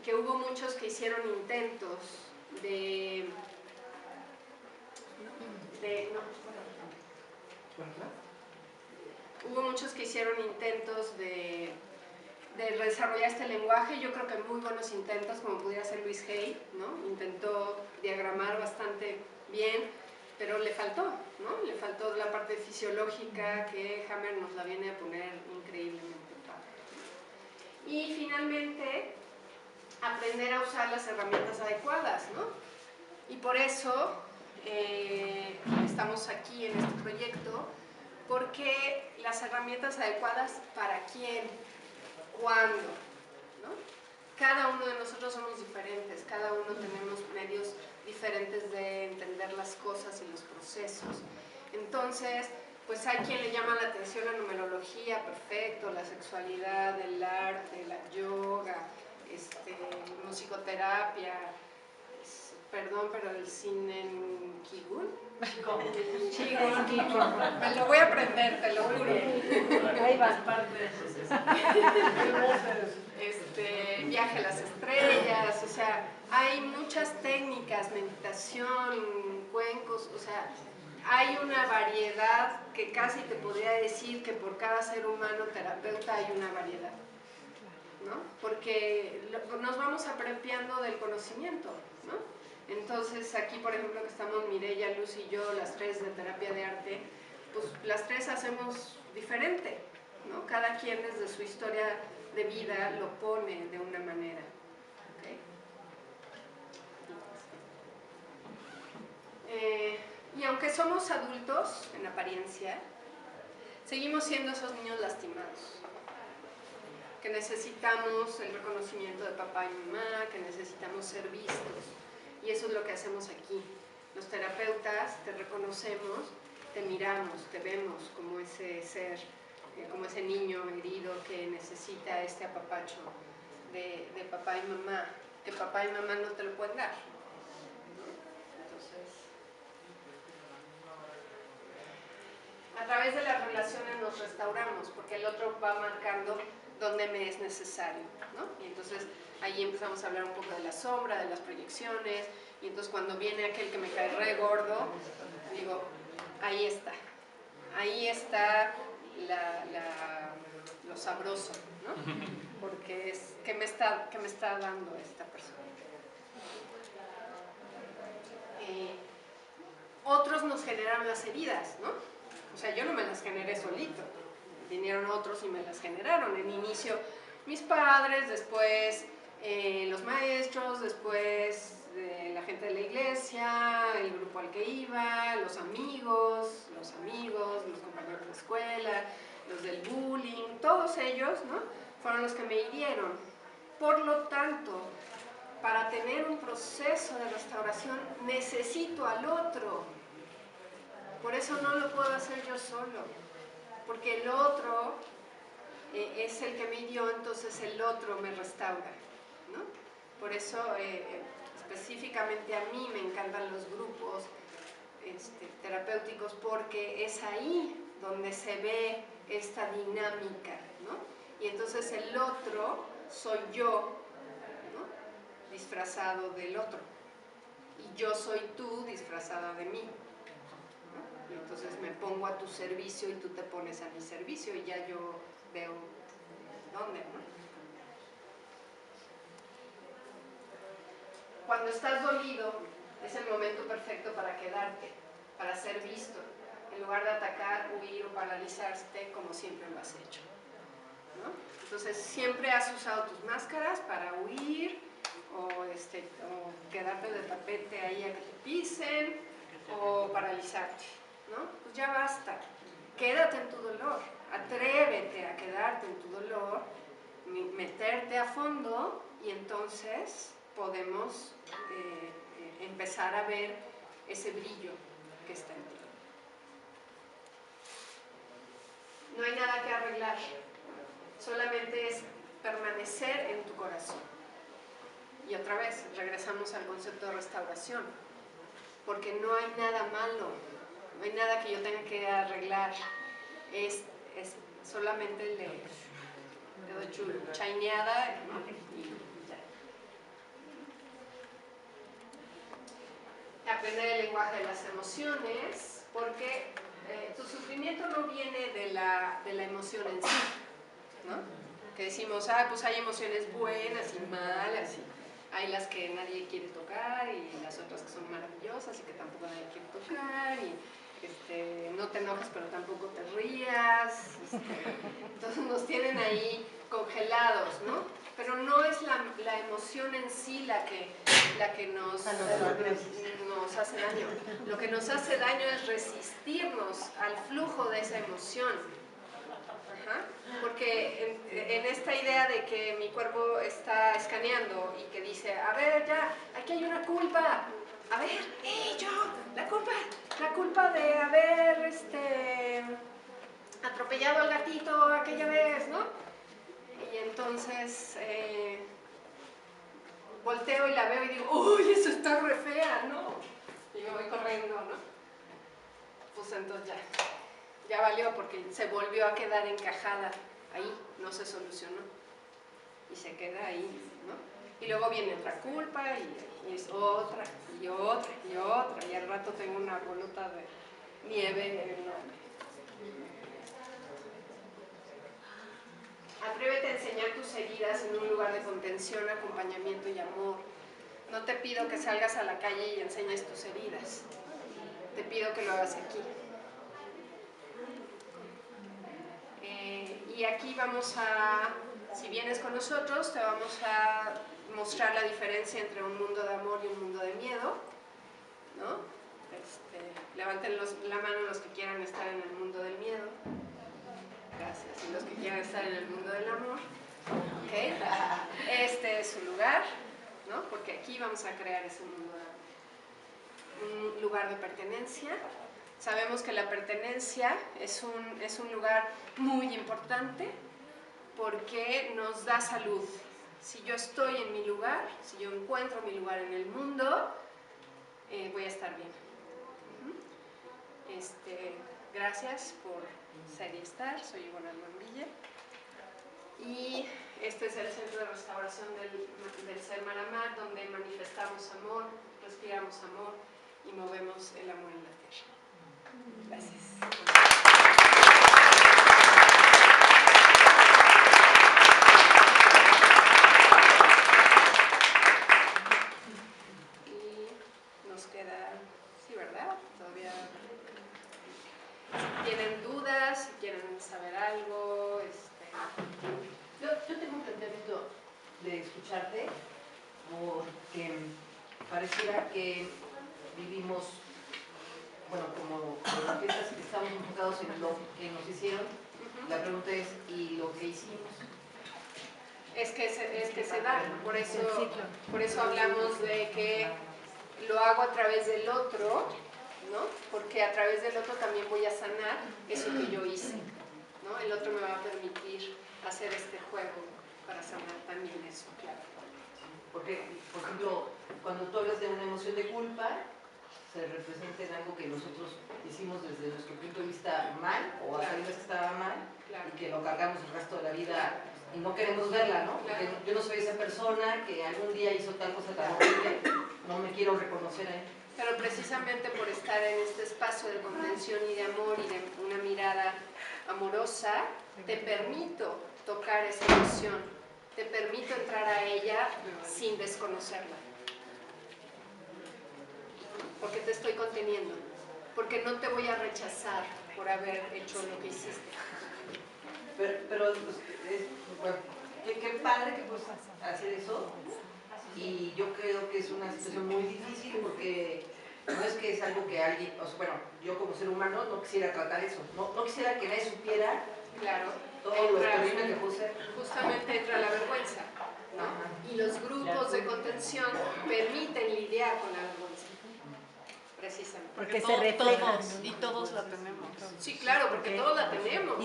que hubo muchos que hicieron intentos hubo muchos que hicieron intentos de desarrollar este lenguaje. Yo creo que muy buenos intentos, como pudiera ser Louise Hay, ¿no? Intentó diagramar bastante bien, pero le faltó, ¿no? Le faltó la parte fisiológica que Hammer nos la viene a poner increíblemente padre. Y finalmente, aprender a usar las herramientas adecuadas, ¿no? Y por eso estamos aquí en este proyecto, porque las herramientas adecuadas para quién, cuándo, ¿no? Cada uno de nosotros somos diferentes, cada uno tenemos medios diferentes de entender las cosas y los procesos. Entonces, pues hay quien le llama la atención la numerología, perfecto, la sexualidad, el arte, la yoga, musicoterapia, perdón, pero el Sinnen Kigun. Me lo voy a aprender, te lo juro. Ahí va. Viaje a las estrellas, o sea, hay muchas técnicas, meditación, cuencos, o sea, hay una variedad que casi te podría decir que por cada ser humano terapeuta hay una variedad, ¿no? Porque nos vamos apropiando del conocimiento, ¿no? Entonces aquí, por ejemplo, que estamos Mireia, Luz y yo, las tres de terapia de arte, pues las tres hacemos diferente, ¿no? Cada quien desde su historia de vida lo pone de una manera. ¿Okay? Y aunque somos adultos en apariencia, seguimos siendo esos niños lastimados, que necesitamos el reconocimiento de papá y mamá, que necesitamos ser vistos. Y eso es lo que hacemos aquí. Los terapeutas te reconocemos, te miramos, te vemos como ese ser, como ese niño herido que necesita este apapacho de papá y mamá, que papá y mamá no te lo pueden dar. Entonces, a través de las relaciones nos restauramos, porque el otro va marcando dónde me es necesario, ¿no? Y entonces ahí empezamos a hablar un poco de la sombra, de las proyecciones, y entonces cuando viene aquel que me cae re gordo, digo, ahí está lo sabroso, ¿no? Porque es, ¿qué me está dando esta persona? Otros nos generan las heridas, ¿no? O sea, yo no me las generé solito, vinieron otros y me las generaron. En inicio mis padres, después los maestros, después la gente de la iglesia, el grupo al que iba, los amigos, los compañeros de la escuela, los del bullying, todos ellos, ¿no? Fueron los que me hirieron. Por lo tanto, para tener un proceso de restauración necesito al otro. Por eso no lo puedo hacer yo solo, porque el otro es el que me hirió, entonces el otro me restaura, ¿no? Por eso específicamente a mí me encantan los grupos terapéuticos, porque es ahí donde se ve esta dinámica, ¿no? Y entonces el otro soy yo, ¿no? Disfrazado del otro, y yo soy tú disfrazada de mí, ¿no? Y entonces me pongo a tu servicio y tú te pones a mi servicio y ya yo veo dónde, ¿no? Cuando estás dolido es el momento perfecto para quedarte, para ser visto, en lugar de atacar, huir o paralizarte como siempre lo has hecho, ¿no? Entonces siempre has usado tus máscaras para huir o quedarte de tapete ahí a que te pisen o paralizarte, ¿no? Pues ya basta, quédate en tu dolor, atrévete a quedarte en tu dolor, meterte a fondo y entonces podemos empezar a ver ese brillo que está en ti. No hay nada que arreglar, solamente es permanecer en tu corazón. Y otra vez, regresamos al concepto de restauración, porque no hay nada malo, no hay nada que yo tenga que arreglar, es solamente le doy chaineada, ¿no? Y ya. aprender el lenguaje de las emociones, porque tu sufrimiento no viene de la emoción en sí, ¿no? Que decimos, pues hay emociones buenas y malas, y hay las que nadie quiere tocar, y las otras que son maravillosas y que tampoco nadie quiere tocar, y no te enojes pero tampoco te rías, entonces nos tienen ahí congelados, ¿no? Pero no es la emoción en sí la que nos hace daño. Lo que nos hace daño es resistirnos al flujo de esa emoción. Ajá. Porque en esta idea de que mi cuerpo está escaneando y que dice, a ver, ya, aquí hay una culpa, a ver, yo, la culpa de haber atropellado al gatito aquella vez, ¿no? Y entonces volteo y la veo y digo, uy, eso está re fea, ¿no? Y me voy corriendo, ¿no? Pues entonces ya valió, porque se volvió a quedar encajada ahí, no se solucionó y se queda ahí, ¿no? Y luego viene otra culpa y es otra y otra y otra, y al rato tengo una bolota de nieve enorme. Atrévete a enseñar tus heridas en un lugar de contención, acompañamiento y amor. No te pido que salgas a la calle y enseñes tus heridas, te pido que lo hagas aquí. Y aquí vamos a, si vienes con nosotros, te vamos a mostrar la diferencia entre un mundo de amor y un mundo de miedo, ¿no? Levanten la mano los que quieran estar en el mundo del miedo. Gracias. Y los que quieran estar en el mundo del amor. ¿Okay? Este es su lugar, ¿no? Porque aquí vamos a crear ese mundo de amor. Un lugar de pertenencia. Sabemos que la pertenencia es un lugar muy importante porque nos da salud. Si yo estoy en mi lugar, si yo encuentro mi lugar en el mundo, voy a estar bien. Gracias por ser y estar. Soy Ivonne Armandilla. Y este es el centro de restauración del Ser Maramar, donde manifestamos amor, respiramos amor y movemos el amor en la tierra. Gracias. Y nos queda, sí, ¿verdad? Todavía, si tienen dudas, si quieren saber algo. Yo tengo un planteamiento de escucharte, porque pareciera que vivimos, bueno, como piensas que estamos enfocados en lo que nos hicieron. La pregunta es, ¿y lo que hicimos? Es que se da, por eso hablamos de que lo hago a través del otro, ¿no? Porque a través del otro también voy a sanar eso que yo hice, ¿no? El otro me va a permitir hacer este juego para sanar también eso, claro. Porque, por ejemplo, cuando tú hablas de una emoción de culpa, se representa en algo que nosotros hicimos desde nuestro punto de vista mal, o a sabiendas que estaba mal, claro, y que lo cargamos el resto de la vida y no queremos verla, ¿no? Porque claro, yo no soy esa persona que algún día hizo tal cosa tan horrible, no me quiero reconocer ahí. Pero precisamente por estar en este espacio de contención y de amor y de una mirada amorosa, te permito tocar esa emoción, te permito entrar a ella sin desconocerla. Porque te estoy conteniendo, porque no te voy a rechazar por haber hecho lo que hiciste. Pero bueno, qué padre que puedas hacer eso, y yo creo que es una situación muy difícil porque no es que es algo que alguien, o sea, bueno, yo como ser humano no quisiera tratar eso, no quisiera que nadie supiera, claro, todo lo terrible que puse. Justamente entra la vergüenza, ¿no? Y los grupos de contención permiten lidiar con la vergüenza. Precisamente. Porque se reflejan. Y todos la tenemos. Sí, claro, porque todos la tenemos.